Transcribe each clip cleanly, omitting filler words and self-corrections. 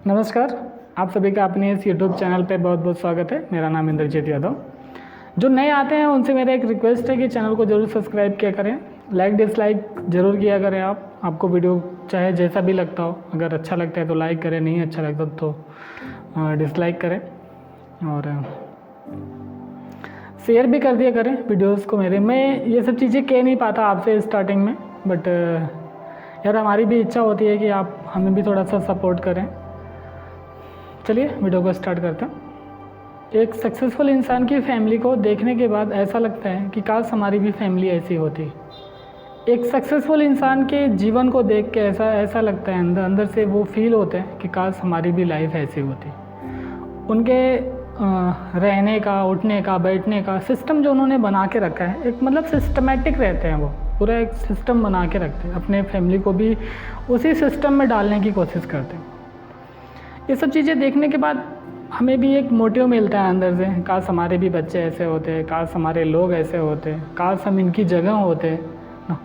नमस्कार, आप सभी का अपने इस यूट्यूब चैनल पे बहुत बहुत स्वागत है। मेरा नाम इंद्रजीत यादव। जो नए आते हैं उनसे मेरा एक रिक्वेस्ट है कि चैनल को ज़रूर सब्सक्राइब किया करें, लाइक डिसलाइक ज़रूर किया करें। आपको वीडियो चाहे जैसा भी लगता हो, अगर अच्छा लगता है तो लाइक करें, नहीं अच्छा लगता तो डिसलाइक करें और शेयर भी कर दिया करें वीडियोज़ को मेरे। मैं ये सब चीज़ें कह नहीं पाता आपसे स्टार्टिंग में, बट यार हमारी भी इच्छा होती है कि आप हमें भी थोड़ा सा सपोर्ट करें। चलिए वीडियो को स्टार्ट करते हैं। एक सक्सेसफुल इंसान की फैमिली को देखने के बाद ऐसा लगता है कि काश हमारी भी फैमिली ऐसी होती। एक सक्सेसफुल इंसान के जीवन को देख के ऐसा लगता है, अंदर अंदर से वो फील होता है कि काश हमारी भी लाइफ ऐसी होती। उनके रहने का, उठने का, बैठने का सिस्टम जो उन्होंने बना के रखा है, एक मतलब सिस्टमेटिक रहते हैं। वो पूरा एक सिस्टम बना के रखते हैं, अपने फैमिली को भी उसी सिस्टम में डालने की कोशिश करते हैं। ये सब चीज़ें देखने के बाद हमें भी एक मोटिव मिलता है अंदर से, काश हमारे भी बच्चे ऐसे होते, काश हमारे लोग ऐसे होते, काश हम इनकी जगह होते ना।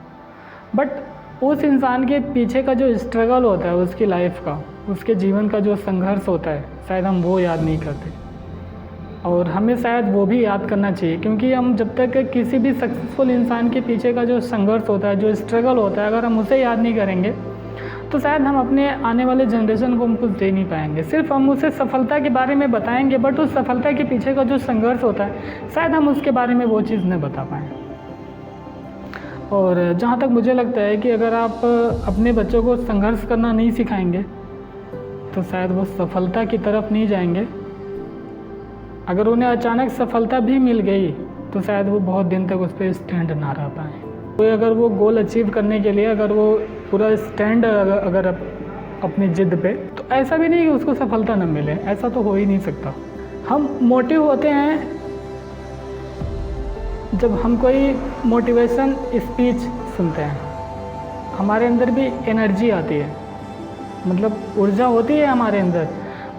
बट उस इंसान के पीछे का जो स्ट्रगल होता है उसकी लाइफ का, उसके जीवन का जो संघर्ष होता है, शायद हम वो याद नहीं करते। और हमें शायद वो भी याद करना चाहिए, क्योंकि हम जब तक किसी भी सक्सेसफुल इंसान के पीछे का जो संघर्ष होता है, जो स्ट्रगल होता है, अगर हम उसे याद नहीं करेंगे तो शायद हम अपने आने वाले जनरेशन को हम कुछ दे नहीं पाएंगे। सिर्फ हम उसे सफलता के बारे में बताएंगे, बट उस सफलता के पीछे का जो संघर्ष होता है शायद हम उसके बारे में वो चीज़ नहीं बता पाएँ। और जहाँ तक मुझे लगता है कि अगर आप अपने बच्चों को संघर्ष करना नहीं सिखाएंगे तो शायद वो सफलता की तरफ नहीं जाएंगे। अगर उन्हें अचानक सफलता भी मिल गई तो शायद वो बहुत दिन तक उस पर स्टैंड ना रह पाएँ। कोई अगर वो गोल अचीव करने के लिए अगर वो पूरा स्टैंड अगर अपनी ज़िद पे, तो ऐसा भी नहीं कि उसको सफलता न मिले, ऐसा तो हो ही नहीं सकता। हम मोटिव होते हैं जब हम कोई मोटिवेशन स्पीच सुनते हैं, हमारे अंदर भी एनर्जी आती है, मतलब ऊर्जा होती है हमारे अंदर,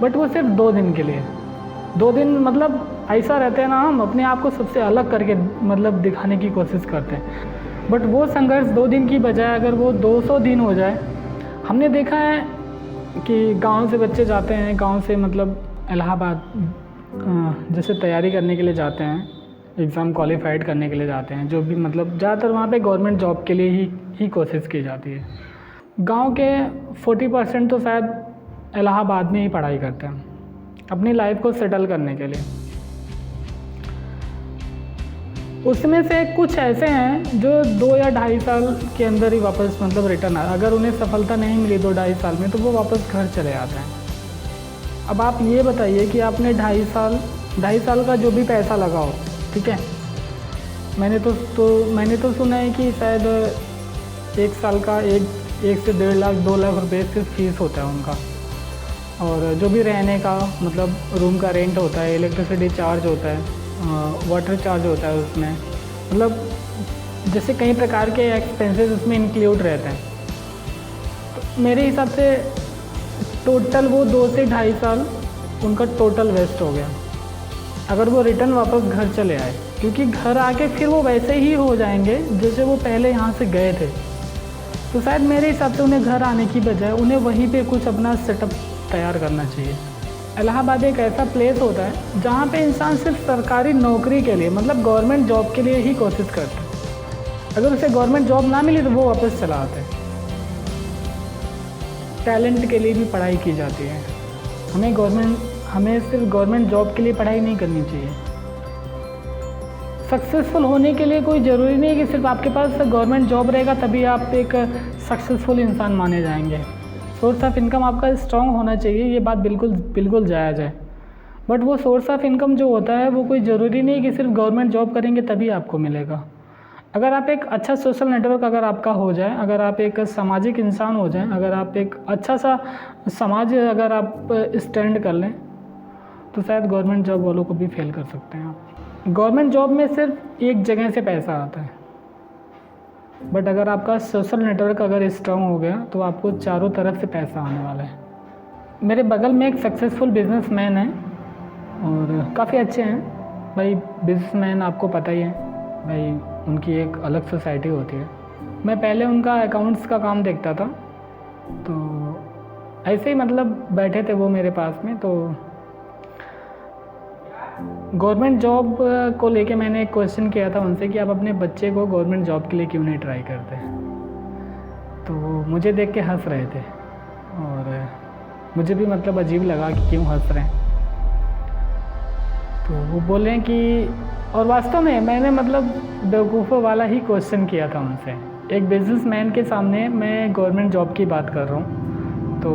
बट वो सिर्फ 2 दिन के लिए। 2 दिन मतलब ऐसा रहते हैं ना, हम अपने आप को सबसे अलग करके मतलब दिखाने की कोशिश करते हैं। बट वो संघर्ष 2 दिन की बजाय अगर वो 200 दिन हो जाए। हमने देखा है कि गांव से बच्चे जाते हैं, गांव से मतलब इलाहाबाद जैसे तैयारी करने के लिए जाते हैं, एग्ज़ाम क्वालिफाइड करने के लिए जाते हैं, जो भी मतलब ज़्यादातर वहाँ पे गवर्नमेंट जॉब के लिए ही कोशिश की जाती है। गांव के 40% तो शायद इलाहाबाद में ही पढ़ाई करते हैं अपनी लाइफ को सेटल करने के लिए। उसमें से कुछ ऐसे हैं जो 2 या 2.5 साल के अंदर ही वापस मतलब रिटर्न आए। अगर उन्हें सफलता नहीं मिली 2-2.5 साल में तो वो वापस घर चले आते हैं। अब आप ये बताइए कि आपने 2.5 साल का जो भी पैसा लगाओ, ठीक है, मैंने तो सुना है कि शायद 1 साल का 1 से 1.5 लाख 2 लाख रुपये सिर्फ फीस होता है उनका। और जो भी रहने का मतलब रूम का रेंट होता है, इलेक्ट्रिसिटी चार्ज होता है, वाटर चार्ज होता है उसमें, मतलब जैसे कई प्रकार के एक्सपेंसेस उसमें इंक्लूड रहते हैं। तो मेरे हिसाब से टोटल वो 2 से 2.5 साल उनका टोटल वेस्ट हो गया अगर वो रिटर्न वापस घर चले आए, क्योंकि घर आके फिर वो वैसे ही हो जाएंगे जैसे वो पहले यहाँ से गए थे। तो शायद मेरे हिसाब से उन्हें घर आने की बजाय उन्हें वहीं पे कुछ अपना सेटअप तैयार करना चाहिए। इलाहाबाद एक ऐसा प्लेस होता है जहाँ पे इंसान सिर्फ सरकारी नौकरी के लिए मतलब गवर्नमेंट जॉब के लिए ही कोशिश करता है। अगर उसे गवर्नमेंट जॉब ना मिली तो वो वापस चला आता है। टैलेंट के लिए भी पढ़ाई की जाती है। हमें सिर्फ गवर्नमेंट जॉब के लिए पढ़ाई नहीं करनी चाहिए। सक्सेसफुल होने के लिए कोई ज़रूरी नहीं है कि सिर्फ आपके पास गवर्नमेंट जॉब रहेगा तभी आप एक सक्सेसफुल इंसान माने जाएंगे। सोर्स ऑफ इनकम आपका स्ट्रॉन्ग होना चाहिए, ये बात बिल्कुल जायज़ है। बट वो सोर्स ऑफ इनकम जो होता है वो कोई ज़रूरी नहीं कि सिर्फ गवर्नमेंट जॉब करेंगे तभी आपको मिलेगा। अगर आप एक अच्छा सोशल नेटवर्क अगर आपका हो जाए, अगर आप एक सामाजिक इंसान हो जाएं, अगर आप एक अच्छा सा समाज अगर आप स्टैंड कर लें तो शायद गवर्नमेंट जॉब वालों को भी फेल कर सकते हैं आप। गवर्नमेंट जॉब में सिर्फ एक जगह से पैसा आता है, बट अगर आपका सोशल नेटवर्क अगर स्ट्रांग हो गया तो आपको चारों तरफ से पैसा आने वाला है। मेरे बगल में एक सक्सेसफुल बिजनेसमैन है और काफ़ी अच्छे हैं भाई। बिजनेसमैन आपको पता ही है भाई, उनकी एक अलग सोसाइटी होती है। मैं पहले उनका अकाउंट्स का काम देखता था, तो ऐसे ही मतलब बैठे थे वो मेरे पास में, तो गवर्नमेंट जॉब को लेके मैंने एक क्वेश्चन किया था उनसे कि आप अपने बच्चे को गवर्नमेंट जॉब के लिए क्यों नहीं ट्राई करते। तो वो मुझे देख के हंस रहे थे और मुझे भी मतलब अजीब लगा कि क्यों हंस रहे हैं। तो वो बोले कि, और वास्तव में मैंने मतलब बेवकूफ़ों वाला ही क्वेश्चन किया था उनसे। एक बिजनेसमैन के सामने मैं गवर्नमेंट जॉब की बात कर रहा हूँ, तो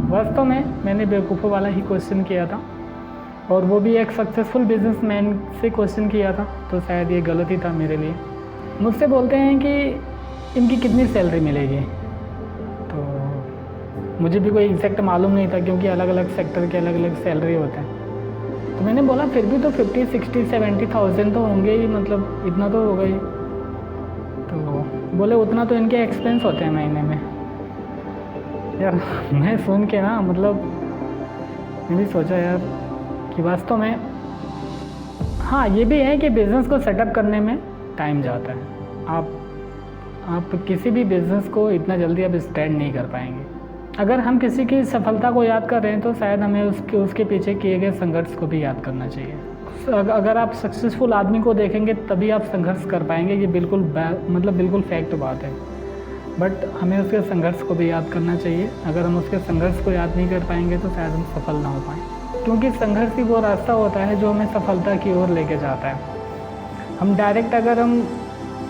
वास्तव में मैंने बेवकूफ़ों वाला ही क्वेश्चन किया था, और वो भी एक सक्सेसफुल बिजनेसमैन से क्वेश्चन किया था, तो शायद ये गलत ही था मेरे लिए। मुझसे बोलते हैं कि इनकी कितनी सैलरी मिलेगी, तो मुझे भी कोई एग्जैक्ट मालूम नहीं था क्योंकि अलग अलग सेक्टर के अलग अलग सैलरी होते हैं। तो मैंने बोला फिर भी तो 50, 60, 70,000 तो होंगे ही, मतलब इतना तो होगा ही। तो बोले उतना तो इनके एक्सपेंस होते हैं महीने में। यार मैं सुन के ना मतलब मैं भी सोचा यार कि वास्तव में हाँ ये भी है कि बिज़नेस को सेटअप करने में टाइम जाता है। आप किसी भी बिज़नेस को इतना जल्दी अब स्टार्ट नहीं कर पाएंगे। अगर हम किसी की सफलता को याद कर रहे हैं तो शायद हमें उसके पीछे किए गए संघर्ष को भी याद करना चाहिए। अगर आप सक्सेसफुल आदमी को देखेंगे तभी आप संघर्ष कर पाएंगे, ये बिल्कुल मतलब बिल्कुल फैक्ट बात है। बट हमें उसके संघर्ष को भी याद करना चाहिए। अगर हम उसके संघर्ष को याद नहीं कर पाएंगे तो शायद हम सफल ना हो पाएँ, क्योंकि संघर्ष ही वो रास्ता होता है जो हमें सफलता की ओर लेके जाता है। हम डायरेक्ट अगर हम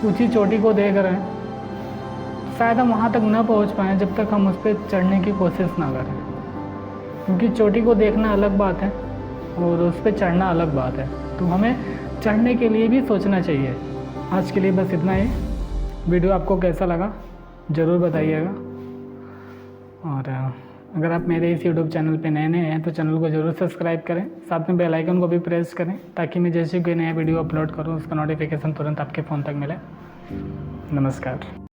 ऊंची चोटी को देख रहे हैं शायद हम वहाँ तक न पहुँच पाएँ जब तक हम उस पर चढ़ने की कोशिश ना करें, क्योंकि चोटी को देखना अलग बात है और उस पर चढ़ना अलग बात है। तो हमें चढ़ने के लिए भी सोचना चाहिए। आज के लिए बस इतना ही। वीडियो आपको कैसा लगा ज़रूर बताइएगा, और अगर आप मेरे इस यूट्यूब चैनल पे नए हैं तो चैनल को ज़रूर सब्सक्राइब करें, साथ में बेल आइकन को भी प्रेस करें ताकि मैं जैसे कोई नया वीडियो अपलोड करूं उसका नोटिफिकेशन तुरंत आपके फ़ोन तक मिले। नमस्कार।